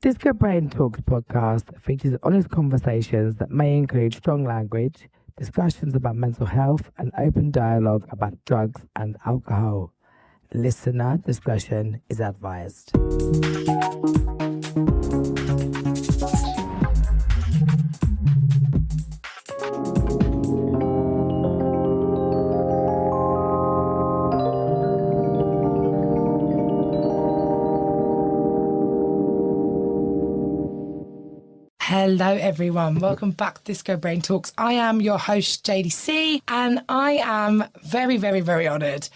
Discobrain Talks podcast features honest conversations that may include strong language, discussions about mental health, and open dialogue about drugs and alcohol. Listener discretion is advised. Hello everyone, welcome back to Discobrain Talks. I am your host Jadey C, and I am very, very, very honoured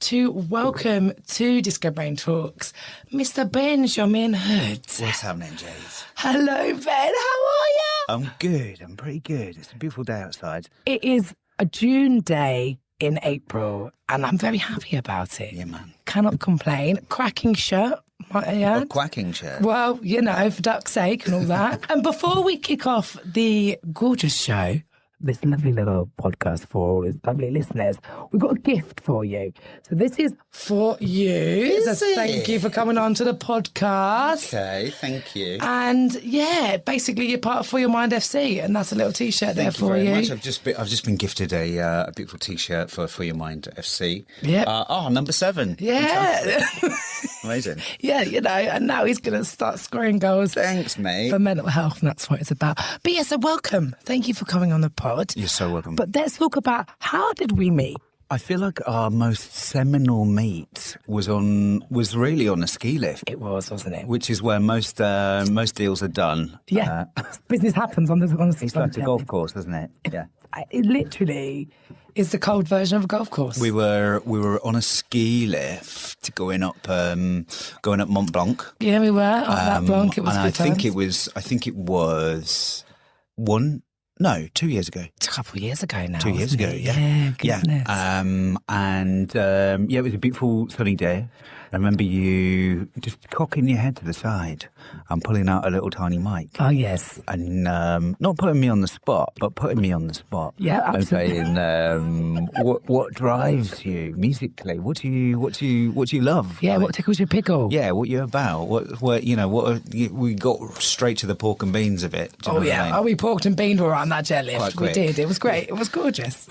to welcome to Discobrain Talks Mr. Benjamin Hood. What's happening, Jade? Hello Ben, how are you? I'm good, I'm pretty good. It's a beautiful day outside. It is a June day in April and I'm very happy about it. Yeah, man. Cannot complain. Cracking shirt. A quacking shirt. Well, you know, for duck's sake and all that. And before we kick off the gorgeous show, this lovely little podcast for all his lovely listeners, we've got a gift for you. So this is for you. Thank you for coming on to the podcast. Okay, thank you. And yeah, basically you're part of For Your Mind FC, and that's a little T-shirt there for you. Thank you very much. I've just been gifted a beautiful T-shirt for Your Mind FC. Yeah. Number 7. Yeah. Amazing. Yeah, you know, and now he's going to start scoring goals. Thanks, mate. For mental health, and that's what it's about. But yeah, so welcome. Thank you for coming on the pod. You're so welcome. But let's talk about, how did we meet? I feel like our most seminal meet was really on a ski lift. It was, wasn't it? Which is where most deals are done. Yeah, business happens on the It's like a golf course, isn't it? Yeah. It literally is the cold version of a golf course. We were on a ski lift going up Mont Blanc. Yeah, we were up that Blanc. It was and good times. I think it was 2 years ago. It's a couple of years ago now. 2 years ago, Yeah, goodness. It was a beautiful sunny day. I remember you just cocking your head to the side and pulling out a little tiny mic. Oh, yes. And not putting me on the spot, but putting me on the spot. Yeah, absolutely. And saying, what drives you musically? What do you love? Yeah, like, what tickles your pickle? Yeah, what you about? We got straight to the pork and beans of it. Do you know what I mean? Oh, we porked and beaned around that jet lift. Quite We quick. did. It was great. It was gorgeous.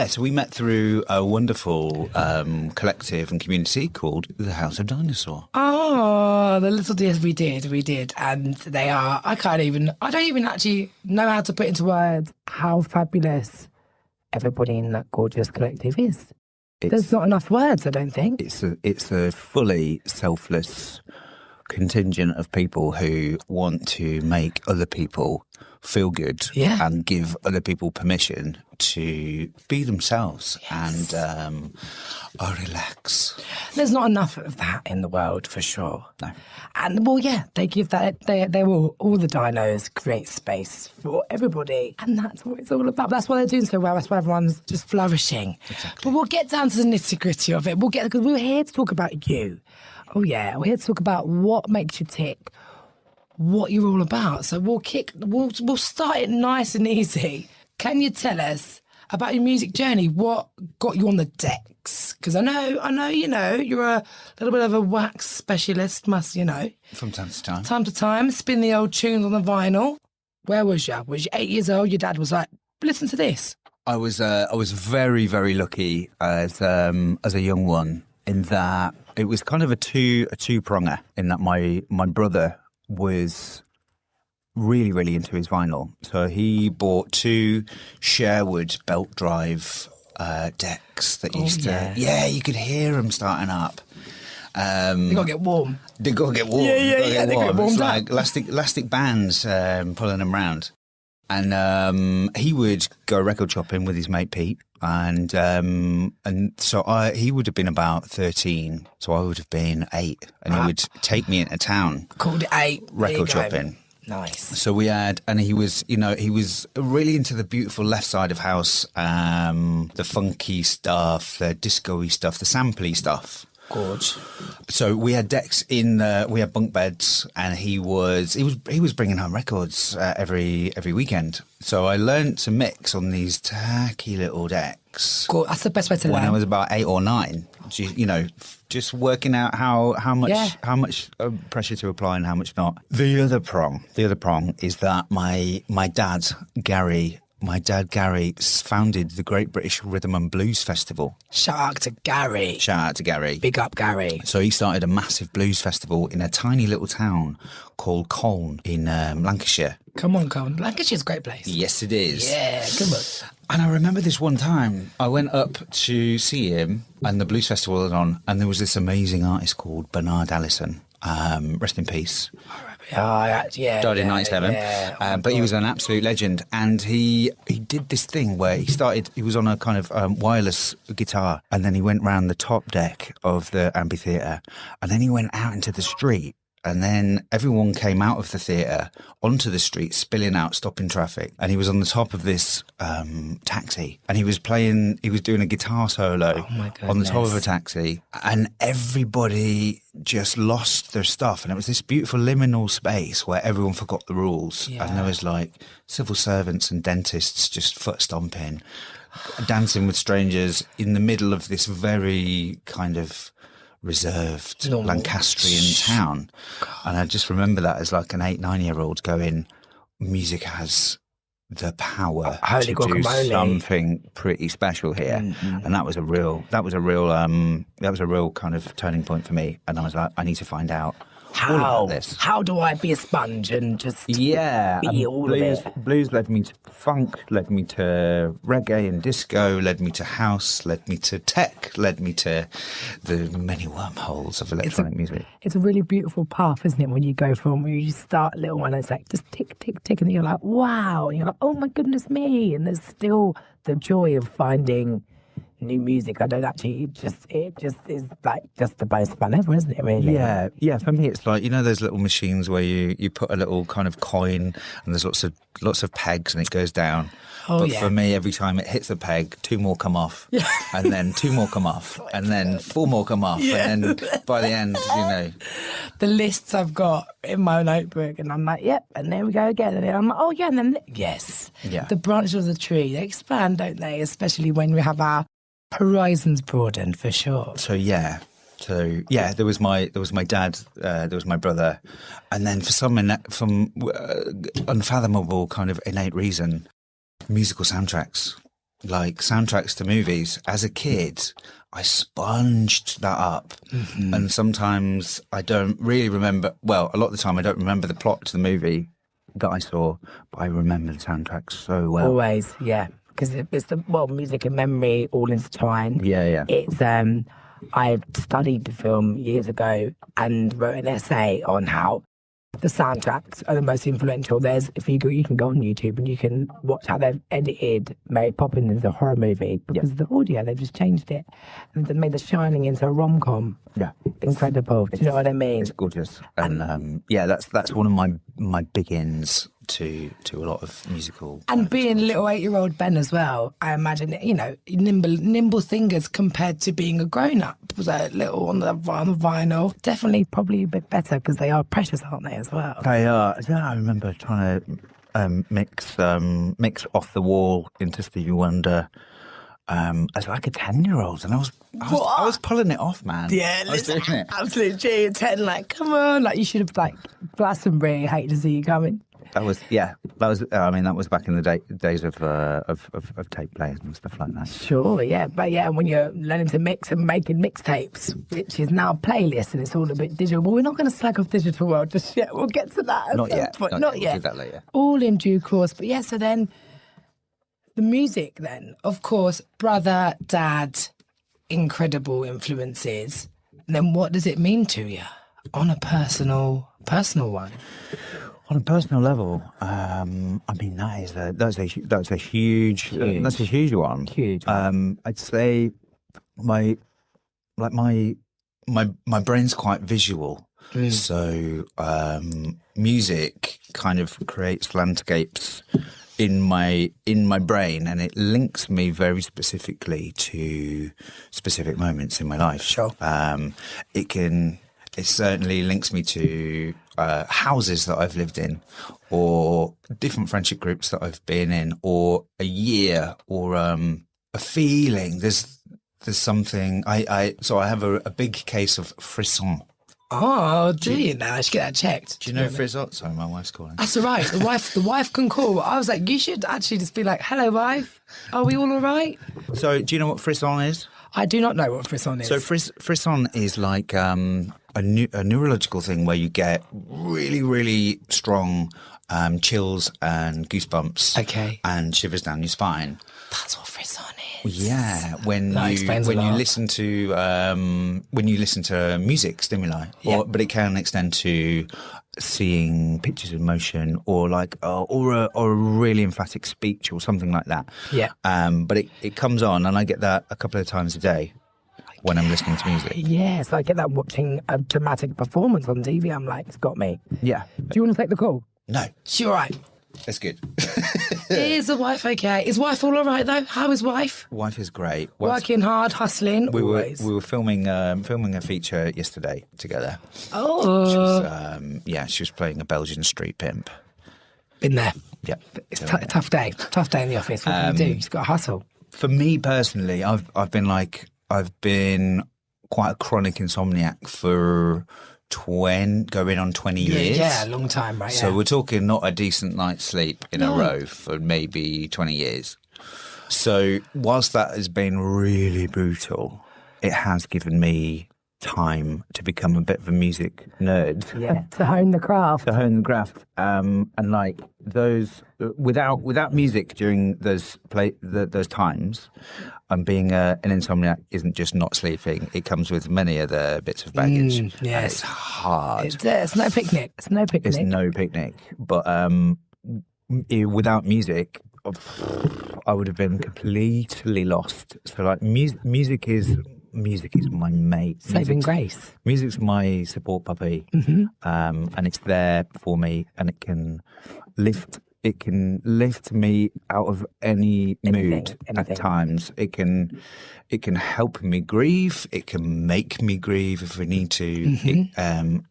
So we met through a wonderful collective and community called the House of Dinosaur. Oh, the little dears we did. And they are, I don't even actually know how to put into words how fabulous everybody in that gorgeous collective is. There's not enough words, I don't think. It's a fully selfless contingent of people who want to make other people feel good and give other people permission to be themselves and relax. There's not enough of that in the world, for sure. No. And, well, yeah, they give that, they're all the dinos create space for everybody. And that's what it's all about. That's why they're doing so well. That's why everyone's just flourishing. Exactly. But we'll get down to the nitty-gritty of it. Because we're here to talk about you. Oh, yeah. We're here to talk about what makes you tick, what you're all about. So we'll start it nice and easy. Can you tell us about your music journey? What got you on the decks? Because I know, you're a little bit of a wax specialist, From time to time. Time to time, spin the old tunes on the vinyl. Where was you? Was you 8 years old? Your dad was like, listen to this. I was very, very lucky as a young one in that it was kind of a two-pronger in that my brother was really, really into his vinyl. So he bought 2 Sherwood belt drive decks that used to... Yeah, you could hear them starting up. They got to get warm. They got to get warm. Yeah, they get warmed It's up. like elastic bands pulling them round. And he would go record shopping with his mate Pete. And so he would have been about 13, so I would have been 8, and he would take me into town. Called it 8. Record shopping. Nice. So we had, and he was really into the beautiful left side of house, the funky stuff, the disco-y stuff, the sampley stuff. Gorge. So we had decks we had bunk beds, and he was bringing home records every weekend. So I learned to mix on these tacky little decks. Cool. That's the best way to learn. When I was about 8 or 9. just working out how much pressure to apply and how much not. The other prong is that my dad Gary founded the Great British Rhythm and Blues Festival. Shout out to Gary. Big up, Gary. So he started a massive blues festival in a tiny little town called Colne in Lancashire. Come on, Colne. Lancashire's a great place. Yes, it is. Yeah, come on. And I remember this one time I went up to see him and the blues festival was on, and there was this amazing artist called Bernard Allison. Rest in peace. Died in 97. But he was an absolute legend. And he did this thing where he was on a kind of wireless guitar, and then he went round the top deck of the amphitheatre, and then he went out into the street. And then everyone came out of the theatre onto the street, spilling out, stopping traffic. And he was on the top of this taxi, and he was doing a guitar solo on the top of a taxi. And everybody just lost their stuff. And it was this beautiful liminal space where everyone forgot the rules. Yeah. And there was like civil servants and dentists just foot stomping, dancing with strangers in the middle of this very kind of reserved Lancastrian town. And I just remember that as like an 8-9-year-old going, music has the power to do something pretty special here. Mm-hmm. And that was a real kind of turning point for me. And I was like, I need to find out all about this. How do I be a sponge and just be all of it? Blues led me to funk, led me to reggae and disco, led me to house, led me to tech, led me to the many wormholes of electronic music. It's a really beautiful path, isn't it? When you go from where you start little one and it's like just tick, tick, tick, and you're like, wow, and you're like, oh my goodness me, and there's still the joy of finding new music. I don't actually, it just is like just the most fun ever, isn't it, really? Yeah. For me, it's like, those little machines where you put a little kind of coin and there's lots of pegs and it goes down. For me, every time it hits a peg, 2 more come off, and then 2 more come off, and then 4 more come off, and then by the end, the lists I've got in my notebook, and I'm like, yep, and there we go again, and then I'm like, oh yeah, and then the branches of the tree, they expand, don't they? Especially when we have our horizons broadened, for sure. So there was my dad, there was my brother, and then for some unfathomable kind of innate reason, musical soundtracks, like soundtracks to movies. As a kid, I sponged that up, and sometimes I don't really remember. Well, a lot of the time I don't remember the plot to the movie that I saw, but I remember the soundtrack so well. Always, yeah. Because it's music and memory all intertwined. Yeah. It's I studied the film years ago and wrote an essay on how the soundtracks are the most influential. You can go on YouTube and you can watch how they've edited Mary Poppins as a horror movie because of the audio. They've just changed it and they made The Shining into a rom-com. Yeah, incredible. Do you know what I mean? It's gorgeous, and that's one of my big-ins to a lot of musical. And being little 8-year-old Ben as well, I imagine, nimble fingers compared to being a grown-up. So little on the vinyl, definitely probably a bit better because they are precious, aren't they, as well? They are. Yeah, I remember trying to mix Off the Wall into Stevie Wonder as like a 10-year-old, and I was pulling it off, man. Yeah, I was doing it. Absolutely, G 10. Like, come on, like you should have like Glastonbury. Hate to see you coming. That was back in the days of tape players and stuff like that. Sure, yeah. But yeah, when you're learning to mix and making mixtapes, which is now playlists and it's all a bit digital. But we're not going to slag off digital world just yet. We'll get to that. Not yet. Not We'll yet. do that later. All in due course. But yeah, so then the music then, of course, brother, dad, incredible influences. And then what does it mean to you on a personal one? On a personal level, that's a huge one. Huge. I'd say my brain's quite visual, so music kind of creates landscapes in my brain, and it links me very specifically to specific moments in my life. Sure. It certainly links me to houses that I've lived in, or different friendship groups that I've been in, or a year, or a feeling. there's something. So I have a big case of frisson. Oh, do you now? I should get that checked. Do you know frisson? Sorry, my wife's calling. That's all right. The wife can call. I was like, you should actually just be like, hello, wife. Are we all right? So, do you know what frisson is? I do not know what frisson is. So frisson is like a neurological thing where you get really, really strong chills and goosebumps. Okay. And shivers down your spine. That's what frisson is. Yeah, when you listen to music stimuli, but it can extend to seeing pictures in motion or like or a really emphatic speech or something like that. Yeah. But it comes on, and I get that a couple of times a day when I'm listening to music. Yes, I get that watching a dramatic performance on TV. I'm like, it's got me. Yeah. Do you want to take the call? No. She's all right. That's good. Is the wife okay? Is wife all right though? How is wife? Wife is great. Working hard, hustling. We always. were filming a feature yesterday together. Oh. She was playing a Belgian street pimp. Been there. Yeah. It's a tough day. Tough day in the office. What can you do? You've got to hustle. For me personally, I've been quite a chronic insomniac for going on 20 years. Yeah, a long time, right? So we're talking not a decent night's sleep in a row for maybe 20 years. So whilst that has been really brutal, it has given me time to become a bit of a music nerd. Yeah, to hone the craft. And like those without music during those times, being an insomniac isn't just not sleeping. It comes with many other bits of baggage. Yes, it's hard. It's no picnic. It's no picnic. But without music, I would have been completely lost. So like music is my mate. Saving grace. Music's my support puppy, and it's there for me, and it can lift me out of any mood at times. It can help me grieve. It can make me grieve if we need to. And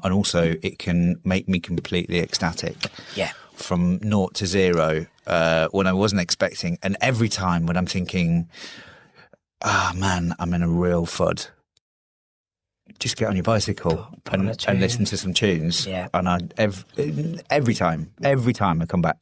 also it can make me completely ecstatic. Yeah. From 0 to 0 when I wasn't expecting, and every time when I'm thinking, man, I'm in a real FUD. Just get on your bicycle and listen to some tunes. Yeah. And every time I come back,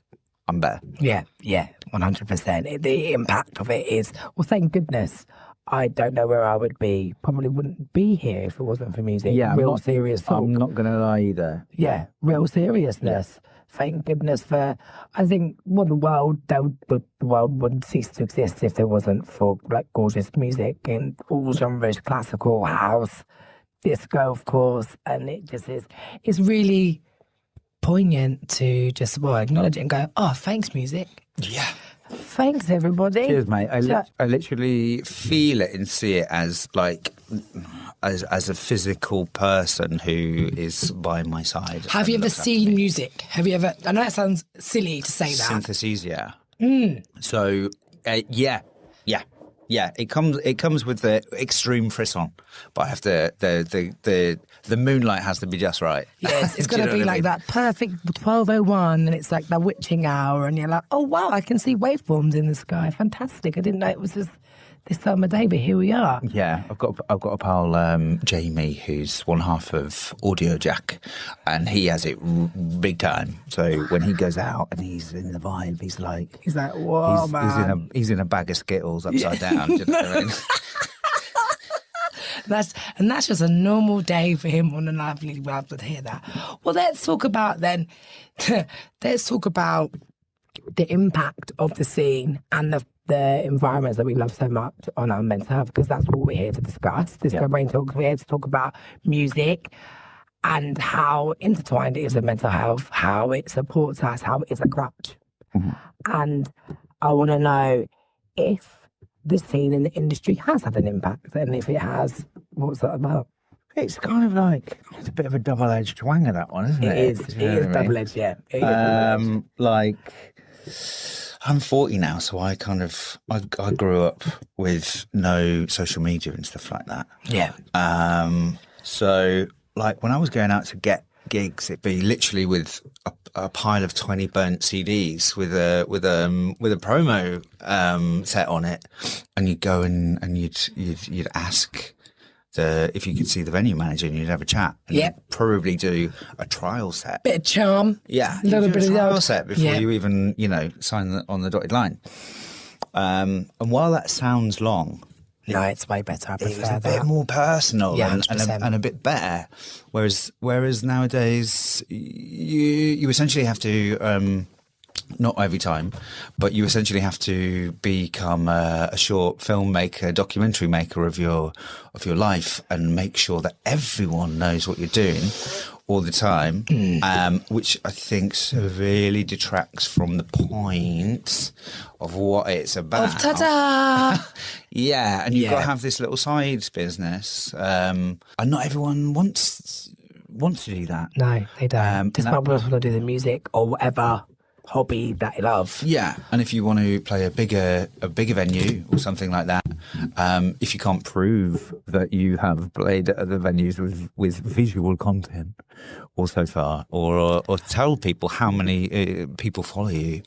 I'm better. Yeah, 100%. The impact of it is, well, thank goodness. I don't know where I would be. Probably wouldn't be here if it wasn't for music. Yeah, serious talk. I'm not going to lie either. Yeah, real seriousness. Yeah. Thank goodness for, I think, the world would cease to exist if there wasn't for like gorgeous music in all genres, classical, house, disco, of course. And it just is, it's really poignant to just acknowledge it and go, oh, thanks, music. Yeah. Thanks, everybody. Cheers, mate. I literally feel it and see it as like as a physical person who is by my side. Have you ever seen music? Have you ever? I know that sounds silly to say that. Synesthesia. So yeah. It comes with the extreme frisson, but I have to the moonlight has to be just right. Yes, it's got to be like that perfect 12:01, and it's like the witching hour, and you're like, oh wow, I can see waveforms in the sky. Fantastic! I didn't know it was this time of day, but here we are. Yeah, I've got a pal, Jamie, who's one half of Audio Jack, and he has it big time. So when he goes out and he's in the vibe, he's like, whoa, man. He's in a bag of Skittles upside down. Do you know what I mean? That's just a normal day for him. On a lovely world to hear that. Well, let's talk about then. Let's talk about the impact of the scene and the environments that we love so much on our mental health, because that's what we're here to discuss. Discobrain Talks. We're here to talk about music and how intertwined it is with mental health, how it supports us, how it is a crutch. And I want to know if the scene in the industry has had an impact, and if it has, what's that about? It's kind of like, it's a bit of a double-edged twanger, that one, isn't it? It is double-edged, yeah. It is double-edged. Like, I'm 40 now, so I grew up with no social media and stuff like that. Yeah. So, like, when I was going out to get gigs, it'd be literally with a pile of 20 burnt CDs with a promo set on it, and you'd go and you'd ask if you could see the venue manager, and you'd have a chat. And Yep. you'd probably do a trial set. Bit of charm. Yeah, A little you do bit a of trial the- set before Yeah. you even sign on the dotted line. And while that sounds long, No, it's way better. I it was prefer a that. bit more personal Yeah, and 100%. a bit better. Whereas nowadays, you essentially have to, not every time, but you essentially have to become a short filmmaker, documentary maker of your life, and make sure that everyone knows what you're doing all the time, which I think severely detracts from the point of what it's about. Ta-da! Yeah, and you've got Yeah. to have this little side business, and not everyone wants to do that. No, they don't. Just that- not want to do the music or whatever hobby that they love. Yeah, and if you want to play a bigger venue or something like that, if you can't prove that you have played at other venues with visual content, or so far, or tell people how many people follow you,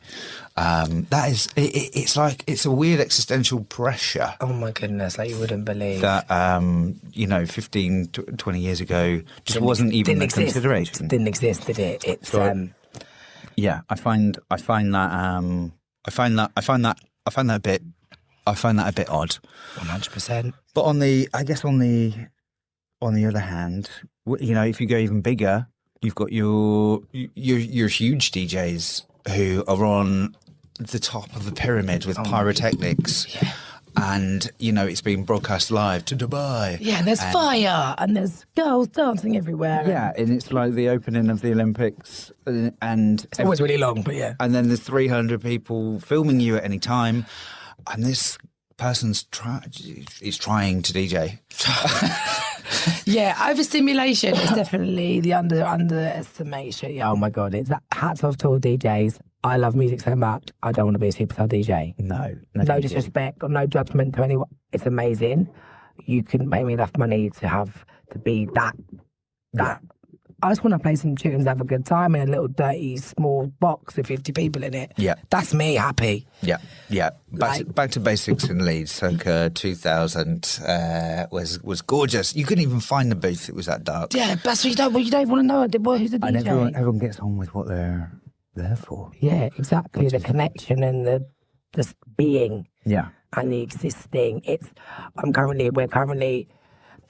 that is, it's a weird existential pressure Oh my goodness, like you wouldn't believe. that 15, 20 years ago just wasn't even Didn't a exist. consideration. Didn't exist, did it? It's So- Yeah, I find that a bit odd. 100%. But on the other hand, if you go even bigger, you've got your huge DJs who are on the top of the pyramid with pyrotechnics. Yeah. And, it's being broadcast live to Dubai. Yeah, and there's fire and there's girls dancing everywhere. Yeah, and it's like the opening of the Olympics, and It's always really long, but yeah. and then there's 300 people filming you at any time, and this person's is trying to DJ. Yeah, overstimulation is definitely the underestimation. Yeah, oh my God, it's that hats off to all DJs. I love music so much. I don't want to be a superstar DJ. No No disrespect or no judgment to anyone. It's amazing. You couldn't make me enough money to be that. I just want to play some tunes, have a good time in a little dirty small box with 50 people in it. Yeah. That's me happy. Yeah. Back to basics in Leeds, circa 2000 was gorgeous. You couldn't even find the booth; it was that dark. Yeah, that's what you don't want to know. Who's the DJ? And everyone gets on with what they're there for. Yeah, exactly. The connection and the being Yeah. and the existing. We're currently,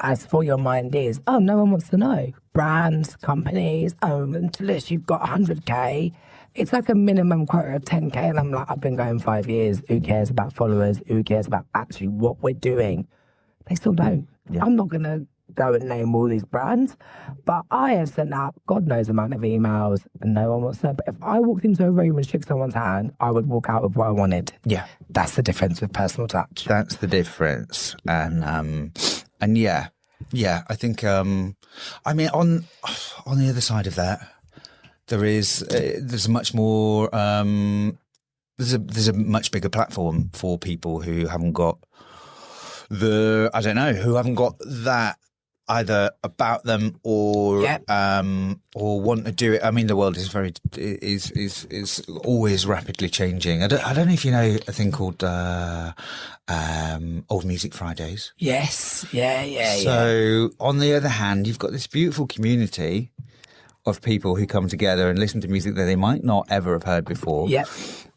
as For Your Mind is, no one wants to know. Brands, companies, unless you've got 100K, it's like a minimum quota of 10K. And I'm like, I've been going 5 years. Who cares about followers? Who cares about actually what we're doing? They still don't. Yeah. I'm not going to go and name all these brands, but I have sent out God knows amount of emails and no one wants to know. But if I walked into a room and shook someone's hand, I would walk out with what I wanted. Yeah. That's the difference with personal touch. That's the difference, and yeah, I think on the other side of that, there's much more there's a much bigger platform for people who haven't got who haven't got that either about them or Yep. or want to do it. I mean, the world is always rapidly changing. I don't know if you know a thing called Old Music Fridays. Yes. Yeah. So on the other hand, you've got this beautiful community of people who come together and listen to music that they might not ever have heard before. Yep.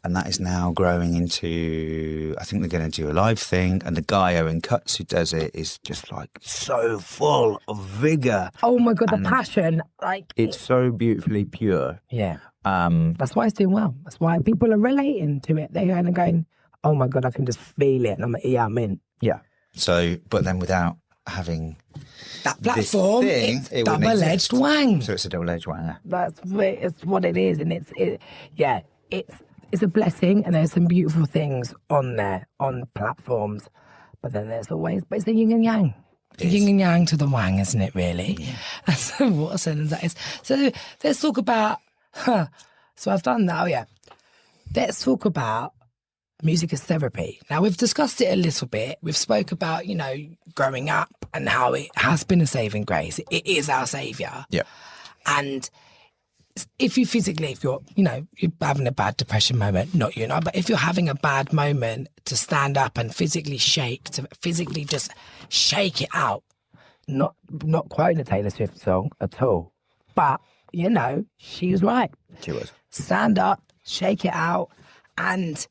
And that is now growing into, I think they're going to do a live thing. And the guy, Owen Cutts, who does it, is just like so full of vigour. Oh my God, the passion. It's so beautifully pure. Yeah. That's why it's doing well. That's why people are relating to it. They're kind of going, oh my God, I can just feel it. And I'm like, yeah, I'm in. Yeah. So, but then without having That platform, thing, it's it wouldn't double-edged exist. wang. So it's a double-edged wanger. It's what it is. And it's a blessing. And there's some beautiful things on there, on platforms. But then there's always, but it's the yin and yang. The yin and yang to the wang, isn't it, really? Yeah. So what a sentence that is. So let's talk about, so I've done that, Let's talk about music as therapy. Now, we've discussed it a little bit. We've spoke about, growing up and how it has been a saving grace. It is our saviour. Yeah. And if you physically, if you're, you're having a bad depression moment, not you and I, but if you're having a bad moment, to stand up and physically shake, to physically just shake it out. Not quoting a Taylor Swift song at all, but she was right. She was. Stand up, shake it out, and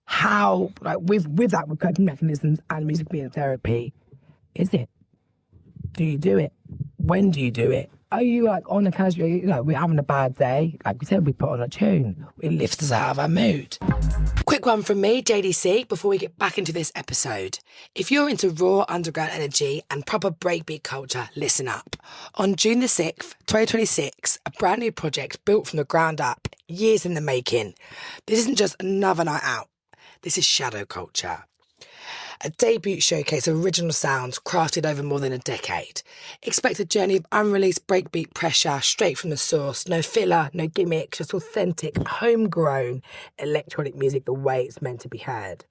how, like, with coping mechanisms and music being therapy, is it? Do you do it? When do you do it? Are you like on a casual, we're having a bad day, like we said, we put on a tune, it lifts us out of our mood. Quick one from me, Jadey C, before we get back into this episode. If you're into raw underground energy and proper breakbeat culture, listen up. On June the 6th, 2026, a brand new project built from the ground up, years in the making. This isn't just another night out. This is shadow culture. A debut showcase of original sounds crafted over more than a decade. Expect a journey of unreleased breakbeat pressure straight from the source. No filler, no gimmicks, just authentic, homegrown electronic music the way it's meant to be heard.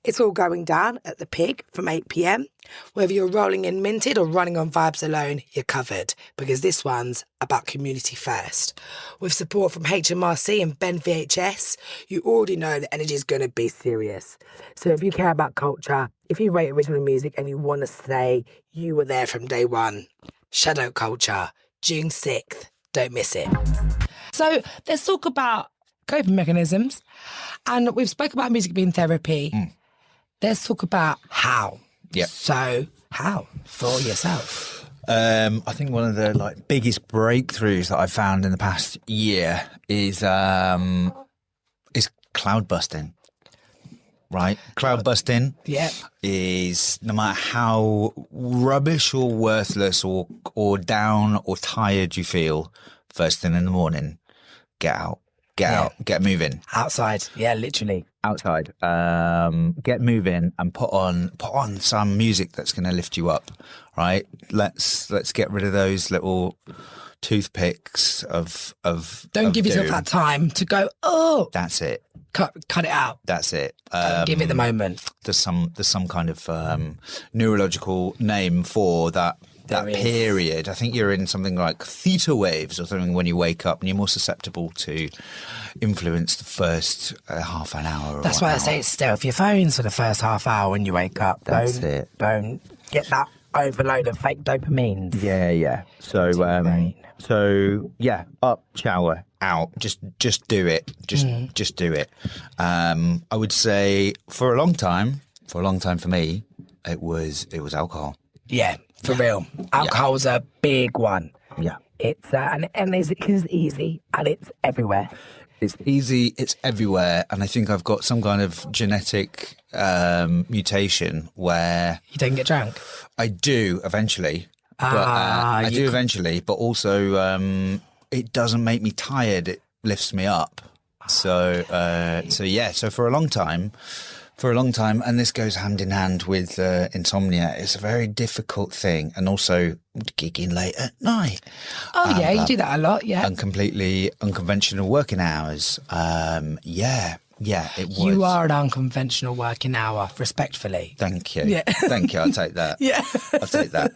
It's all going down at the Pig from 8 p.m. Whether you're rolling in minted or running on vibes alone, you're covered, because this one's about community first. With support from HMRC and Ben VHS, you already know the energy is going to be serious. So if you care about culture, if you rate original music and you want to say you were there from day one, Shadow Culture, June 6th, don't miss it. So let's talk about coping mechanisms. And we've spoke about music being therapy. Let's talk about how. Yeah. So how for yourself? I think one of the biggest breakthroughs that I've found in the past year is cloud busting. Right? Cloud busting is, no matter how rubbish or worthless or down or tired you feel first thing in the morning, get out. Get moving. Outside, literally. Outside. Get moving and put on some music that's going to lift you up, right? Let's get rid of those little toothpicks of Don't give yourself doom. that time to go, oh. That's it. Cut it out. That's it. Give it the moment. There's some kind of neurological name for that period. I think you're in something like theta waves or something when you wake up, and you're more susceptible to influence the first half an hour. That's why I say stay off your phones for the first half hour when you wake up. That's it. Don't get that overload of fake dopamines. Yeah. So up, shower, out. Just do it. Just do it. I would say for a long time for me, it was alcohol. Yeah, for real. Alcohol's a big one. Yeah. It's and it's easy and it's everywhere. It's easy, it's everywhere, and I think I've got some kind of genetic mutation where you don't get drunk. I do eventually, but also it doesn't make me tired. It lifts me up. So for a long time, and this goes hand in hand with insomnia. It's a very difficult thing, and also gigging late at night. Oh yeah, you do that a lot, yeah. And completely unconventional working hours. It was. You are an unconventional working hour, respectfully. Thank you. Yeah. Thank you. I'll take that. Yeah. I'll take that.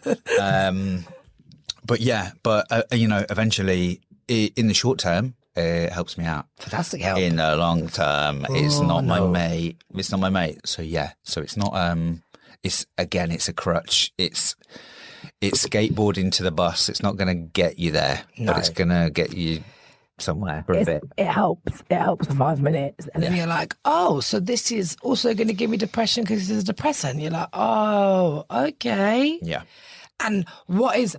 Eventually, in the short term, it helps me out. Fantastic help. In the long term, it's not my mate. It's not my mate. So it's not. It's a crutch. It's skateboarding to the bus. It's not going to get you there, but it's going to get you somewhere for a bit. It helps. It helps for 5 minutes, and then you're like, oh, so this is also going to give me depression because it's a depressant. You're like, oh, okay. Yeah. And whilst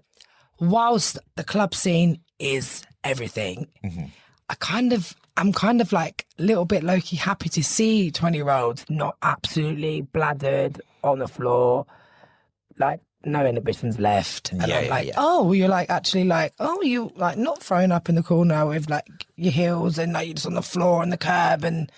the club scene is everything, I'm kind of like a little bit low-key happy to see 20-year-olds not absolutely bladdered on the floor, like no inhibitions left. And I'm like, you're like actually like, you like not thrown up in the corner with like your heels and like you're just on the floor on the curb and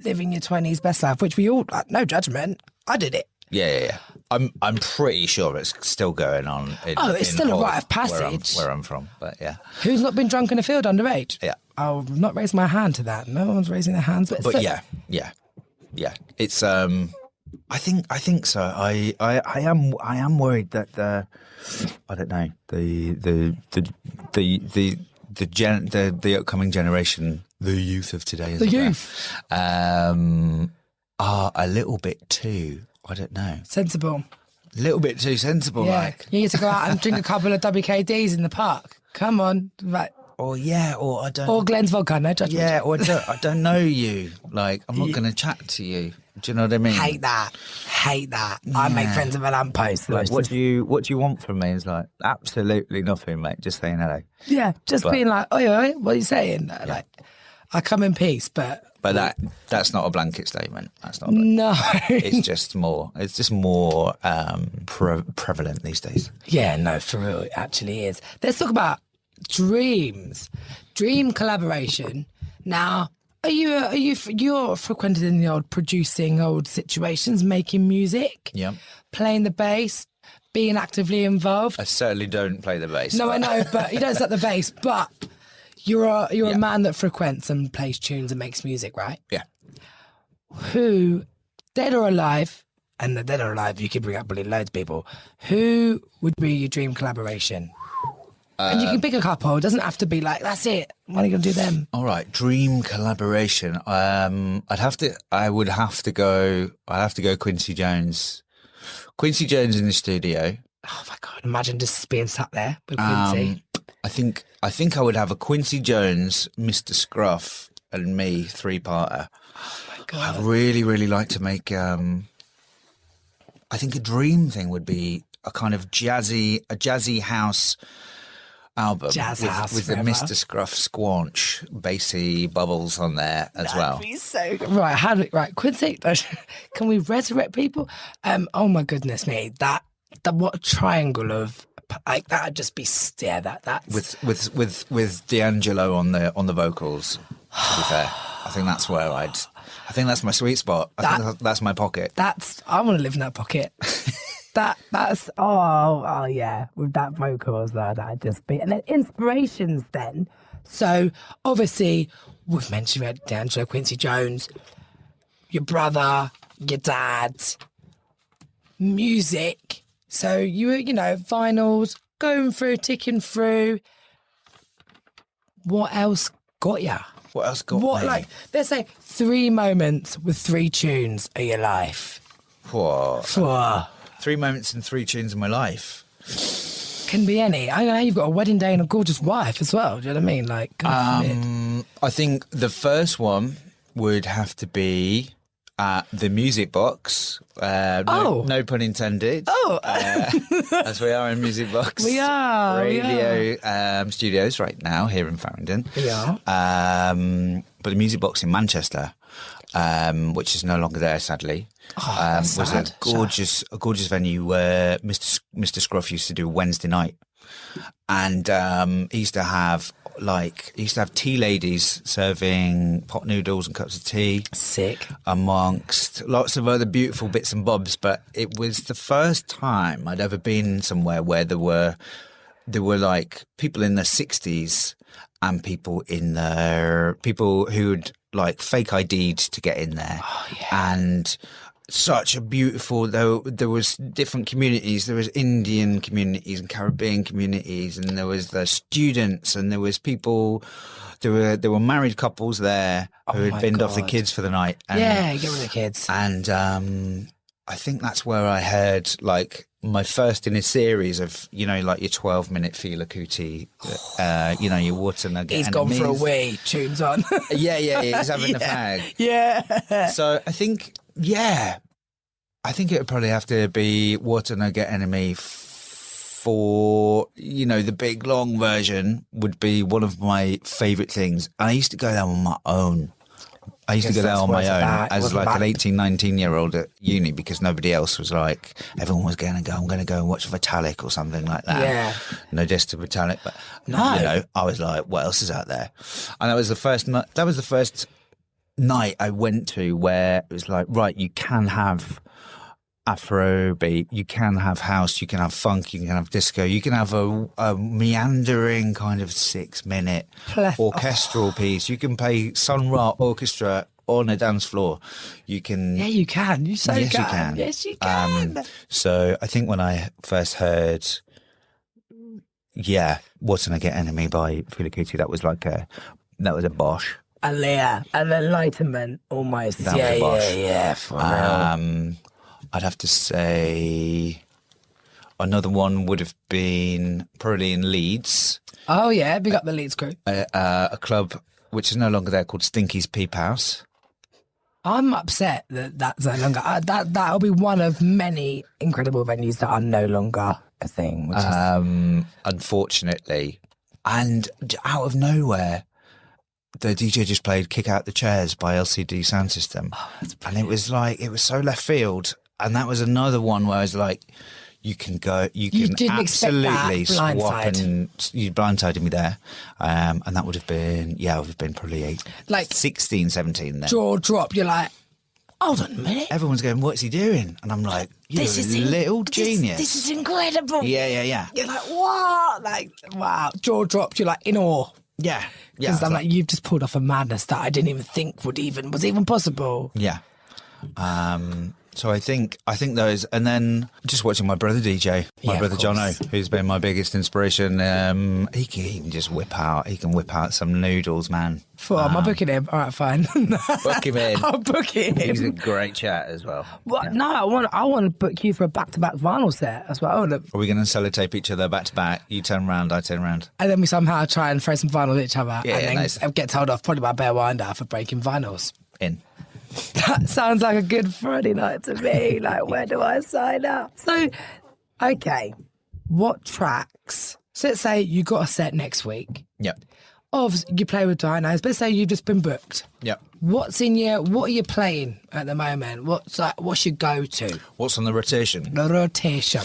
living your 20s best life, which we all, like, no judgment. I did it. Yeah. I'm pretty sure it's still going on. It's still a rite of passage. Where I'm from, but yeah. Who's not been drunk in a field underage? Yeah. I'll not raise my hand to that. No one's raising their hands. But yeah. It's I think so. I am worried that I don't know, the the upcoming generation, the youth of today, are a little bit too, I don't know, sensible. A little bit too sensible, Yeah, like. you need to go out and drink a couple of WKDs in the park. Come on, right? Or I don't. Or Glenn's vodka, no judgment. Yeah, or I don't know you. Like, I'm not going to chat to you. Do you know what I mean? Hate that. I make friends with a lamppost. Like, what do you want from me? It's like, absolutely nothing, mate. Just saying hello. Yeah, being like, oi, what are you saying? Yeah. Like, I come in peace, but that's not a blanket statement. That's not. No, it's just more prevalent these days. Yeah, no, for real, it actually is. Let's talk about dream collaboration. Now, you're frequented in the old producing old situations, making music, playing the bass, being actively involved. I certainly don't play the bass. No, I know, but you don't set the bass, but. You're a man that frequents and plays tunes and makes music, right? Yeah. Who, dead or alive, and the dead or alive, you could bring up really loads of people, who would be your dream collaboration? And you can pick a couple. It doesn't have to be like, that's it. When are you going to do them? All right, dream collaboration. I'd have to go Quincy Jones. Quincy Jones in the studio. Oh my God, imagine just being sat there with Quincy. I think I would have a Quincy Jones, Mr. Scruff, and me 3-parter. Oh my God. I'd really, really like to make. I think a dream thing would be a kind of jazzy house album with the Mr. Scruff squanch, bassy bubbles on there as well. That'd be so good. Right, Quincy. Can we resurrect people? Oh my goodness me, that what a triangle of. Like that'd just be that's with D'Angelo on the vocals. To be fair, I think that's that's my sweet spot. I think that's my pocket. I want to live in that pocket. that's oh yeah, with that vocals though, that'd just be. And then inspirations then. So obviously we've mentioned D'Angelo, Quincy Jones, your brother, your dad, music. So you know, vinyls, ticking through. What else got ya? What else got me? Like, let's say 3 moments with 3 tunes of your life. What? 3 moments and 3 tunes in my life. Can be any. I know you've got a wedding day and a gorgeous wife as well. Do you know what I mean? Like, I think the first one would have to be the Music Box. No pun intended. As we are in Music Box. We are. Radio studios right now here in Farringdon. We are. But the Music Box in Manchester, which is no longer there, sadly, was a gorgeous venue where Mr. Scruff used to do Wednesday night. And he used to have tea ladies serving pot noodles and cups of tea. Sick. Amongst lots of other beautiful bits and bobs. But it was the first time I'd ever been somewhere where there were like people in their 60s and people who'd like fake ID'd to get in there. Oh, yeah. And such a beautiful, there was different communities. There was Indian communities and Caribbean communities, and there was the students, and there was people. There were married couples there who had binned off the kids for the night. And, get rid of the kids. And I think that's where I heard like my first in a series of, you know, like your 12-minute Fela Kuti, you know, your Water Nugget. He's gone for a wee, tunes on. yeah, he's having a fag. Yeah. So I think it would probably have to be Water Nugget Enemy for, you know, the big long version would be one of my favourite things. And I used to go there on my own. I used to go there on my own as like an 18, 19-year-old at uni because nobody else was like, everyone was going to go, I'm going to go and watch Vitalik or something like that. Yeah. No diss to Vitalik, but no. You know, I was like, what else is out there? And that was the first night I went to where it was like, right, you can have Afrobeat, you can have house, you can have funk, you can have disco, you can have a meandering kind of 6-minute orchestral piece. You can play Sun Ra Orchestra on a dance floor. You can. Yeah, you can. You so yes, can. You can. Yes, you can. So I think when I first heard yeah, Wasn't I Get Enemy by Fela Kuti. That was a Bosch. An enlightenment almost. That was a Bosch. Yeah, for real. I'd have to say another one would have been probably in Leeds, Oh yeah, big up the Leeds crew. a club which is no longer there called Stinky's Peep House. I'm upset that that's no longer. That'll be one of many incredible venues that are no longer a thing. Which is, Unfortunately, and out of nowhere, the DJ just played "Kick Out the Chairs" by LCD Sound System, and it was so left field. And that was another one where I was like, you can didn't expect that absolutely swap, blindside. and you blindsided me there. And that would have been, probably 16, 17 then. Jaw drop. You're like, hold on a minute. Everyone's going, what's he doing? And I'm like, you're a little genius. This is incredible. Yeah. You're like, what? Like, wow. Jaw dropped. You're like in awe. Yeah. Because I'm like, you've just pulled off a madness that I didn't even think was even possible. Yeah. So I think those, and then just watching my brother DJ, my brother Jono, who's been my biggest inspiration. He can just whip out some noodles, man. Am I booking him? All right, fine. Book him in. I'll book him. He's a great chat as well. What? Yeah. No, I want to book you for a back-to-back vinyl set. That's what I want to. Are we going to sellotape each other back to back? You turn around, I turn around, and then we somehow try and throw some vinyl at each other, and nice. then get told off probably by Bear Winder for breaking vinyls. In. That sounds like a good Friday night to me. Like, where do I sign up? So, okay, what tracks? So let's say you got a set next week. Yep. Obviously, you play with Dinos, but let's say you've just been booked. Yep. What are you playing at the moment? What's your go-to? What's on the rotation? The rotation.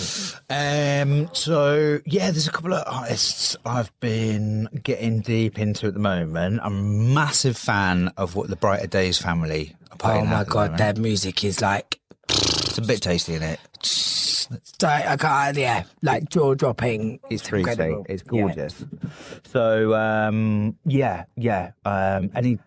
So yeah, there's a couple of artists I've been getting deep into at the moment. I'm a massive fan of what the Brighter Days family are putting out. Oh my at the God, moment. their music is like... It's a bit tasty, isn't it? I can't, like jaw-dropping. It's fruity. Incredible. It's gorgeous. Yeah. So and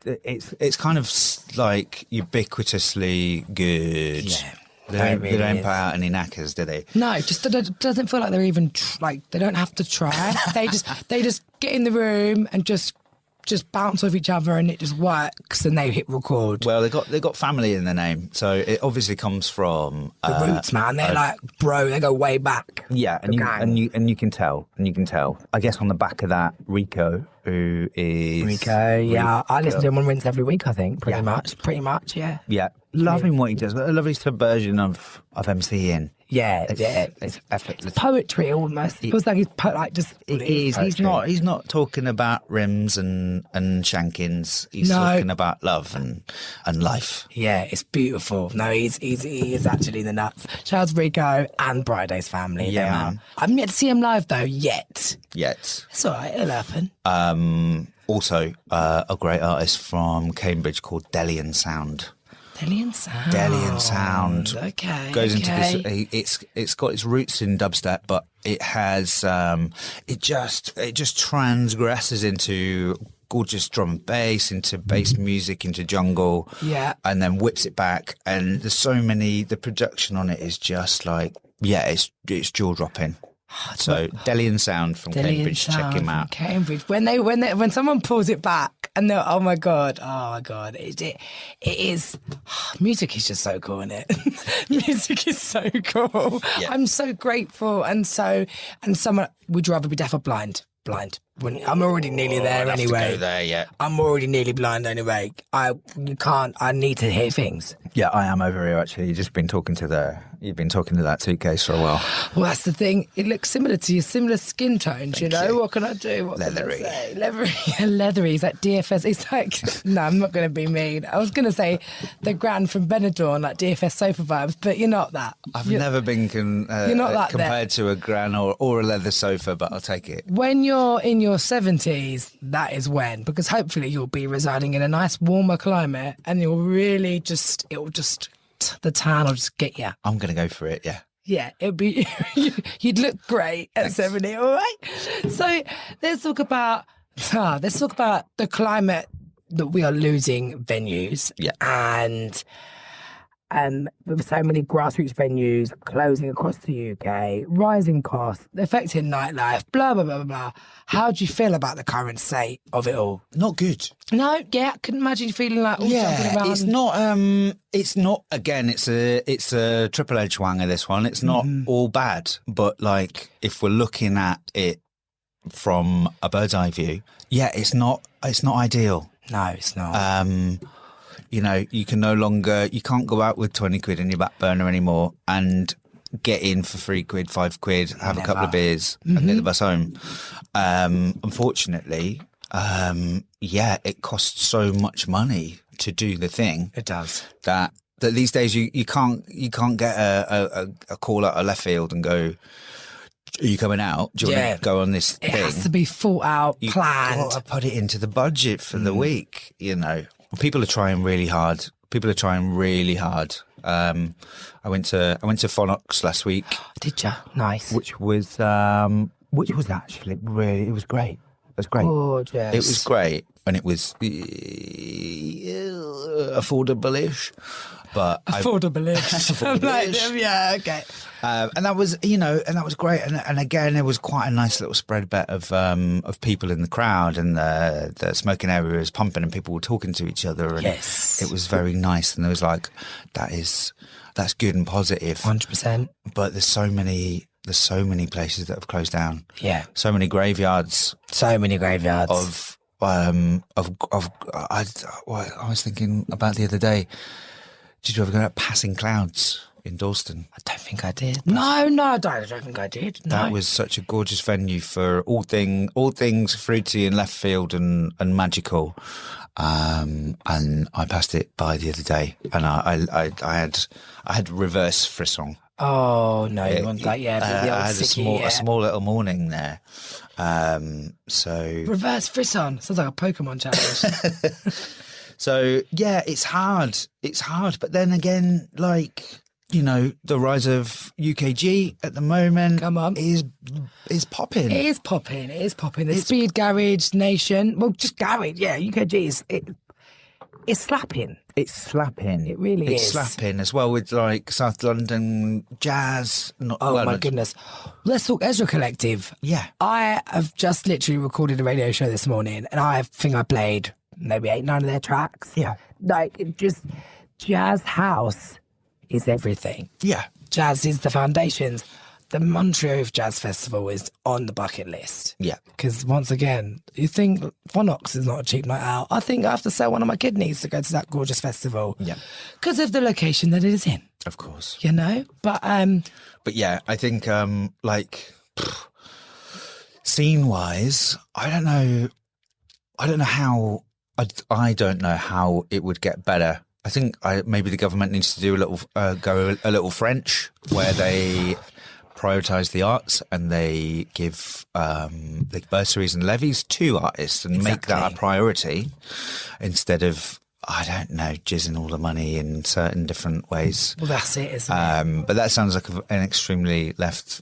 it's kind of like ubiquitously good. Yeah. They don't put out any knackers, do they? No, just it doesn't feel like they're even they don't have to try. they just get in the room and just bounce off each other, and it just works, and they hit record. Well, they got family in their name, so it obviously comes from the roots, man. They're like, bro, they go way back. Yeah, and you can tell. I guess on the back of that, Rico, who is Rico. Yeah, I listen to him on Rinse every week. I think pretty much. Yeah. Yeah, loving what he does. A lovely subversion of MCing. Yeah, it's effortless. Poetry almost. It feels like he's just. It is. He's not talking about rims and shankings. He's talking about love and life. Yeah, it's beautiful. No, he is actually the nuts. Shout out to Rico and Briday's family. Yeah, man. I haven't yet to see him live though yet. It's all right. It'll happen. Also, a great artist from Cambridge called Delian Sound. Delian Sound. Okay. Goes into this. It's got its roots in dubstep, but it has it just transgresses into gorgeous drum and bass, into bass music, into jungle. Yeah. And then whips it back. And there's so many. The production on it is just like it's jaw dropping. So Delian Sound from Cambridge, check him out. Cambridge. When someone pulls it back and they're oh my god, it is. Music is just so cool, isn't it? Music is so cool. Yeah. I'm so grateful, and someone would you rather be deaf or blind? Blind. I'm already nearly there anyway. Have to go there, yeah. I'm already nearly blind anyway. I need to hear things. Yeah, I am over here actually. You've been talking to that suitcase for a while. Well, that's the thing. It looks similar to your similar skin tones, Thank you. What can I do? Leathery. Leathery. He's like DFS. It's like, no, I'm not going to be mean. I was going to say the Gran from Benidorm, like DFS sofa vibes, but you're not that. I've never been compared to a Gran or a leather sofa, but I'll take it. When you're in your 70s, that is when, because hopefully you'll be residing in a nice warmer climate, and you'll really the tan will just get you. I'm going to go for it, yeah. Yeah, it'd be you'd look great at 70, all right? So let's talk about the climate that we are losing venues. Yeah. And with so many grassroots venues closing across the UK, rising costs, affecting nightlife, blah, blah, blah, blah, blah. How do you feel about the current state of it all? Not good. No, yeah, I couldn't imagine you feeling like all jumping around. It's not, again, it's a triple-edged wanger, this one. It's not all bad, but like, if we're looking at it from a bird's eye view, it's not ideal. No, it's not. You know, you can't go out with 20 quid in your back burner anymore and get in for 3 quid, 5 quid, have a couple of beers and get the bus home. Unfortunately, it costs so much money to do the thing. It does. That these days you can't get a call out of left field and go, are you coming out? Do you want to go on this thing? It has to be thought out, planned. You've got to put it into the budget for the week, you know. People are trying really hard. I went to Phonox last week. Did you? Nice. Which was actually really, it was great. It was great. Gorgeous. It was great, and it was affordable-ish. But affordable-ish. Yeah, okay. And that was, that was great. And again, there was quite a nice little spread bet of people in the crowd, and the smoking area was pumping, and people were talking to each other. And yes, it was very nice. And there was like, that's good and positive. 100%. But there's so many places that have closed down. Yeah, so many graveyards. Of I was thinking about the other day. Did you ever go to Passing Clouds in Dalston? I don't think I did. No, I don't think I did. No. That was such a gorgeous venue for all things fruity and left field and magical. And I passed it by the other day, and I had reverse frisson. Oh no, you want that? Yeah, but the old I had sicky, a small little morning there. So reverse frisson sounds like a Pokemon challenge. So yeah, it's hard. But then again, like, the rise of UKG at the moment, come on, is popping. It is popping. The Speed Garage Nation, well, just garage. Yeah, UKG it's slapping. It's slapping. It really is. It's slapping as well with like South London jazz. My goodness. Let's talk Ezra Collective. Yeah. I have just literally recorded a radio show this morning, and I think I played maybe 8-9 of their tracks. Yeah. Like, just jazz house is everything. Yeah. Jazz is the foundations. The Montreux Jazz Festival is on the bucket list. Yeah. Because once again, you think Phonox is not a cheap night out. I think I have to sell one of my kidneys to go to that gorgeous festival. Yeah. Because of the location that it is in. Of course. But yeah, I think scene wise, I don't know how it would get better. I think maybe the government needs to do go a little French, where they prioritise the arts and they give the bursaries and levies to artists and make that a priority, instead of, I don't know, jizzing all the money in certain different ways. Well, that's it, isn't it? But that sounds like an extremely epoxy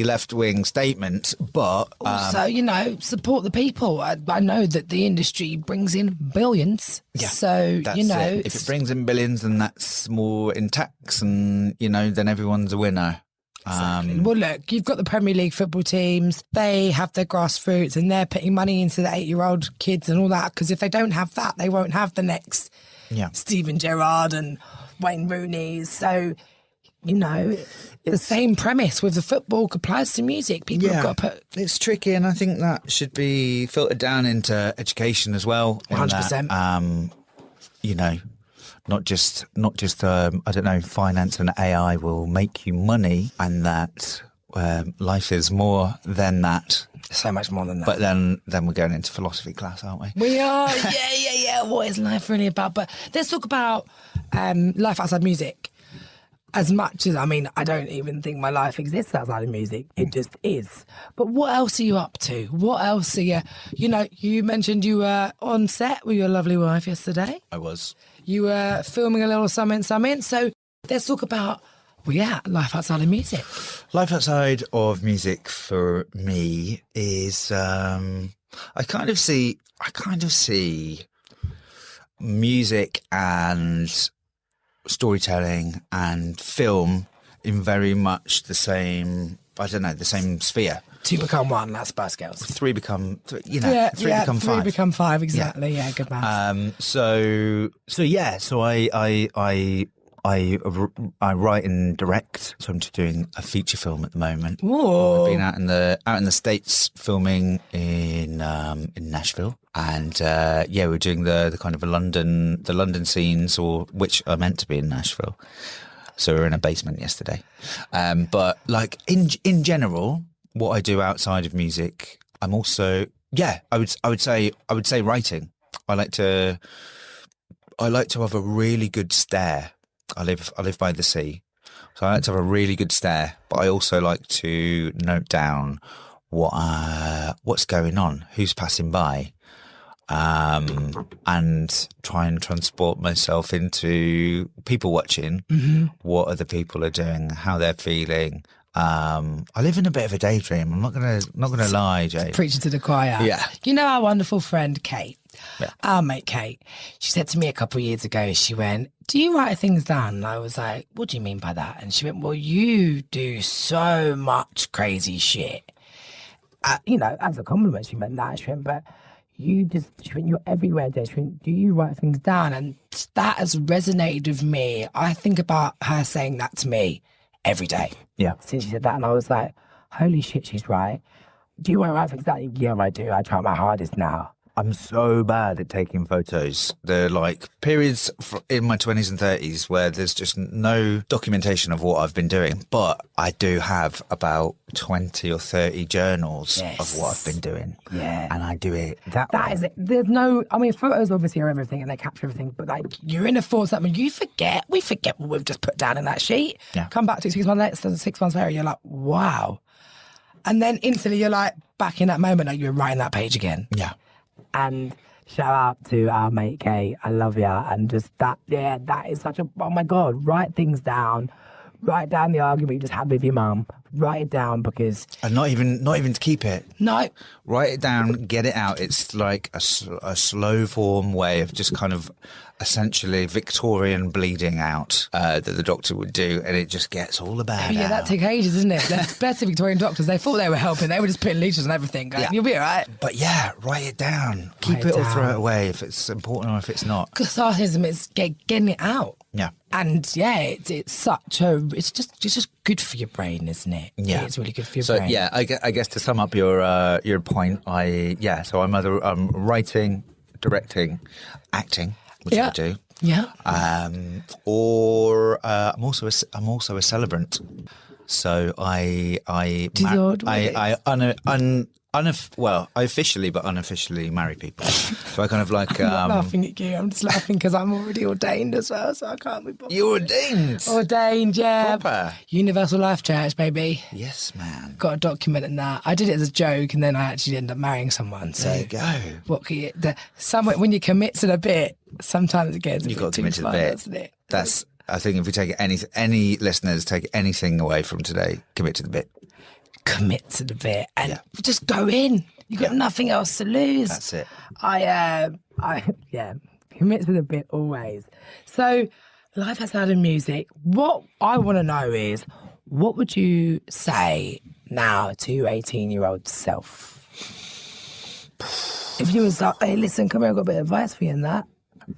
left-wing statement. But also, support the people. I know that the industry brings in billions. Yeah, so if it brings in billions, then that's more in tax, and then everyone's a winner. Exactly. Well, look, you've got the Premier League football teams. They have their grassroots, and they're putting money into the 8-year-old kids and all that. Because if they don't have that, they won't have the next Steven Gerrard and Wayne Rooney. So, the same premise with the football applies to music. People have got to put. It's tricky, and I think that should be filtered down into education as well. 100%. Not just I don't know, finance and AI will make you money, and that life is more than that. So much more than that. But then we're going into philosophy class, aren't we? We are. Yeah. What is life really about? But let's talk about life outside music. As much as, I don't even think my life exists outside of music. It just is. But what else are you up to? What else are you... you mentioned you were on set with your lovely wife yesterday. I was. You were filming a little something. So let's talk about, life outside of music. Life outside of music for me is, I kind of see music and storytelling and film in very much the same, I don't know, the same sphere. Two become one, that's Spice Girls. Three become five. Three become five, exactly. Yeah, good maths. So I write and direct. So I'm just doing a feature film at the moment. Whoa. I've been out in the States filming in Nashville, and we're doing the kind of the London scenes, or which are meant to be in Nashville. So we were in a basement yesterday. But like in general, what I do outside of music, I'm also I would say writing. I like to have a really good stare. I live by the sea, so I like to have a really good stare. But I also like to note down what's going on, who's passing by, and try and transport myself into people watching. Mm-hmm. What other people are doing, how they're feeling. I live in a bit of a daydream. I'm not gonna lie, Jay. Preaching to the choir. Yeah. You know our wonderful friend Kate, Yeah. our mate Kate. She said to me a couple of years ago, she went, "Do you write things down?" And I was like, "What do you mean by that?" And she went, "Well, you do so much crazy shit." As a compliment, she meant that. She went, "But she went, you're everywhere, Jay." She went, "Do you write things down?" And that has resonated with me. I think about her saying that to me every day. Yeah. Since she said that, and I was like, holy shit, she's right. Do you want to write things down? Yeah, I do. I try my hardest now. I'm so bad at taking photos. There are like periods in my 20s and 30s where there's just no documentation of what I've been doing. But I do have about 20 or 30 journals of what I've been doing. Yeah. And I do it that way. That is it. There's no, I mean, photos obviously are everything and they capture everything, but like you're in a thought, we forget what we've just put down in that sheet. Yeah. Come back to 6 months later, 6 months later, you're like, wow. And then instantly you're like, back in that moment, like you're writing that page again. Yeah. And shout out to our mate Kay. I love ya. And just that is such a, oh my God, write things down. Write down the argument you just had with your mum. Write it down because... And not even to keep it. No. Write it down, get it out. It's like a slow form way of just kind of essentially Victorian bleeding out that the doctor would do, and it just gets all the bad out. That took ages, isn't it? The best Victorian doctors, they thought they were helping. They were just putting leeches and everything. Going, You'll be all right. But yeah, write it down. Keep it or throw it away if it's important or if it's not. Catharsis is getting it out. Yeah. And yeah, it's such a, it's just good for your brain, isn't it? Yeah. It's really good for your brain. So yeah, I guess to sum up your point, so I'm either writing, directing, acting, which I do. Yeah. Or I'm also a celebrant. So I officially but unofficially marry people. So I kind of like... I'm not laughing at you. I'm just laughing because I'm already ordained as well, so I can't be bothered. You're ordained? Ordained, yeah. Proper? Universal Life Church, baby. Yes, man. Got a document in that. I did it as a joke and then I actually ended up marrying someone. So there you go. What can you... when you commit to the bit, sometimes it gets You've got to commit to the bit. Doesn't it? That's... I think if we take any listeners take anything away from today, commit to the bit. Commit to the bit and just go in. You've got nothing else to lose. That's it. Commit to the bit always. So life outside of music, what I want to know is, what would you say now to your 18-year-old self? If you was like, hey, listen, come here, I've got a bit of advice for you in that.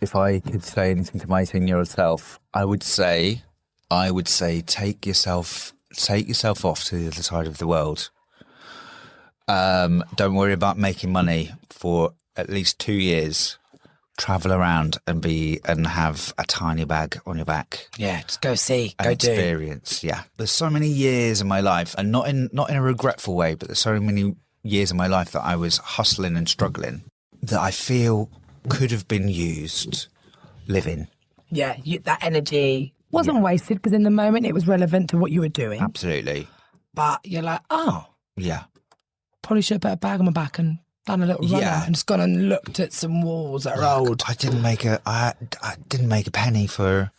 If I could say anything to my 18-year-old self, I would say take yourself off to the other side of the world. Don't worry about making money for at least 2 years. Travel around and have a tiny bag on your back. Yeah, just go see, go do. Experience. Yeah, there's so many years in my life, and not in a regretful way, but there's so many years in my life that I was hustling and struggling that I feel could have been used living. Yeah, that energy wasn't wasted because in the moment it was relevant to what you were doing. Absolutely. But you're like, oh. Yeah. Probably should have put a bag on my back and done a little run out and just gone and looked at some walls that are old. I didn't make a penny for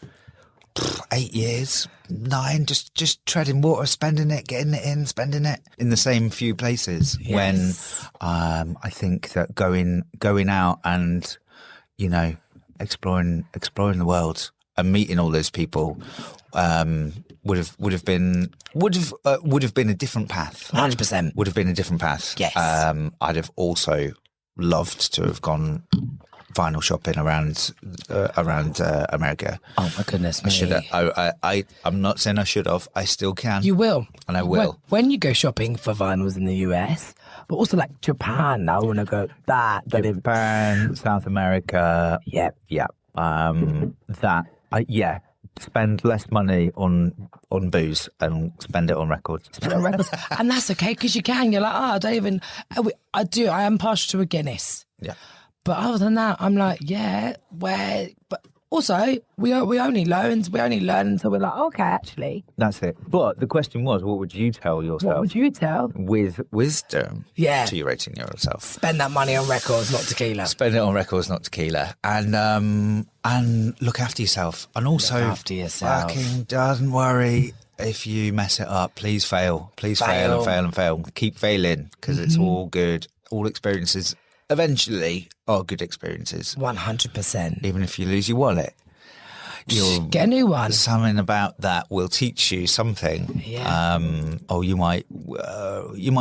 8 years, 9, just treading water, spending it, getting it in, spending it in the same few places. Yes. When I think that going out and exploring the world and meeting all those people would have been a different path. 100%. Would have been a different path. Yes. I'd have also loved to have gone vinyl shopping around America. Oh my goodness me. I should have. I'm not saying I should have. I still can. You will. And I will. When you go shopping for vinyls in the US, but also like Japan, I want to go Japan, South America. Yeah. Yeah. Spend less money on booze and spend it on records. And that's okay, because you can. You're like, I don't even... I am partial to a Guinness. Yeah. But other than that, I'm like, but also, we only learn until we're like, okay, actually. That's it. But the question was, what would you tell yourself? What would you tell? With wisdom Yeah. to your 18-year-old self. Spend that money on records, not tequila. Spend it on records, not tequila. And look after yourself. And also, Look after yourself. fucking don't worry if you mess it up. Please fail. Please fail and fail and fail. Keep failing, because it's all good. All experiences eventually are good experiences. 100%. Even if you lose your wallet, you'll get a new one. Something about that will teach you something. Yeah. Or you might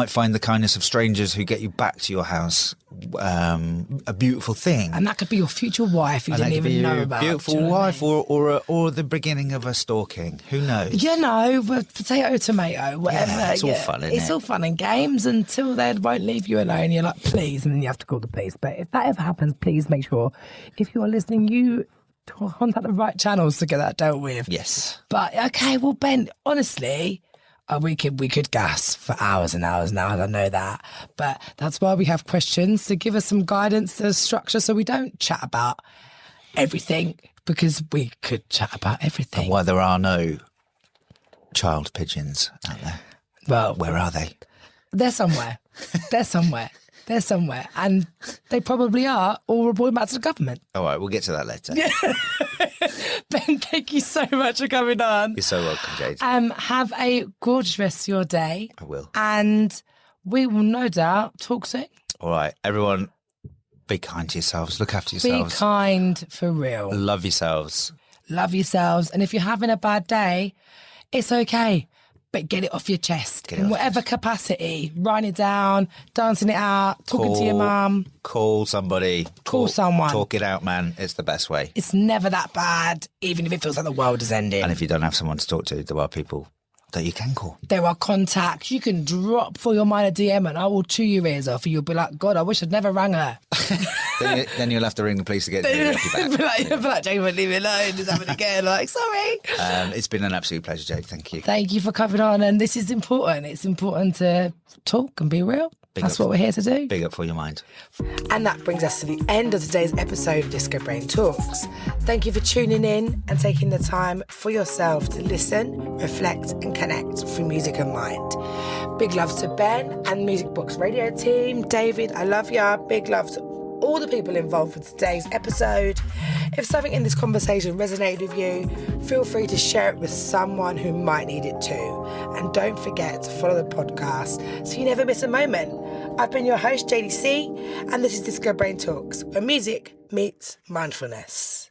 find the kindness of strangers who get you back to your house a beautiful thing. And that could be your future wife you didn't even know about. Beautiful wife, or the beginning of a stalking. Who knows? You know, potato, tomato, whatever. Yeah, it's all fun, isn't It's it? all fun and games until they won't leave you alone. You're like, please, and then you have to call the police. But if that ever happens, please make sure, if you are listening, you contact the right channels to get that dealt with. Yes. But okay, well, Ben, honestly, we could gas for hours and hours and hours. I know that, but that's why we have questions to give us some guidance, to structure, so we don't chat about everything, because we could chat about everything. And why there are no child pigeons out there? Well, Where are they? they're somewhere. They're somewhere. They're somewhere, and they probably are all reporting back to the government. All right, we'll get to that later. Ben, thank you so much for coming on. You're so welcome, Jade. Have a gorgeous rest of your day. I will. And we will no doubt talk soon. All right, everyone, be kind to yourselves. Look after Be yourselves. kind, for real. Love yourselves. Love yourselves. And if you're having a bad day, it's okay. But get it off your chest in whatever capacity. Writing it down, dancing it out, talking to your mum. Call somebody. Call someone. Talk it out, man. It's the best way. It's never that bad, even if it feels like the world is ending. And if you don't have someone to talk to, there are people that you can call. There are contacts. You can drop for your mind a DM and I will chew your ears off. And you'll be like, God, I wish I'd never rang her. then you'll have to ring the police to get you back. Be like, Jane won't leave me alone. Just having again. Like, sorry. It's been an absolute pleasure, Jade. Thank you. Thank you for coming on. And this is important. It's important to talk and be real. That's what we're here to do. Big up for your mind. And that brings us to the end of today's episode of Discobrain Talks. Thank you for tuning in and taking the time for yourself to listen, reflect and connect through music and mind. Big love to Ben and Music Box Radio team. David, I love ya. Big love to all the people involved with today's episode. If something in this conversation resonated with you, feel free to share it with someone who might need it too. And don't forget to follow the podcast so you never miss a moment. I've been your host, Jadey C, and this is Discobrain Talks, where music meets mindfulness.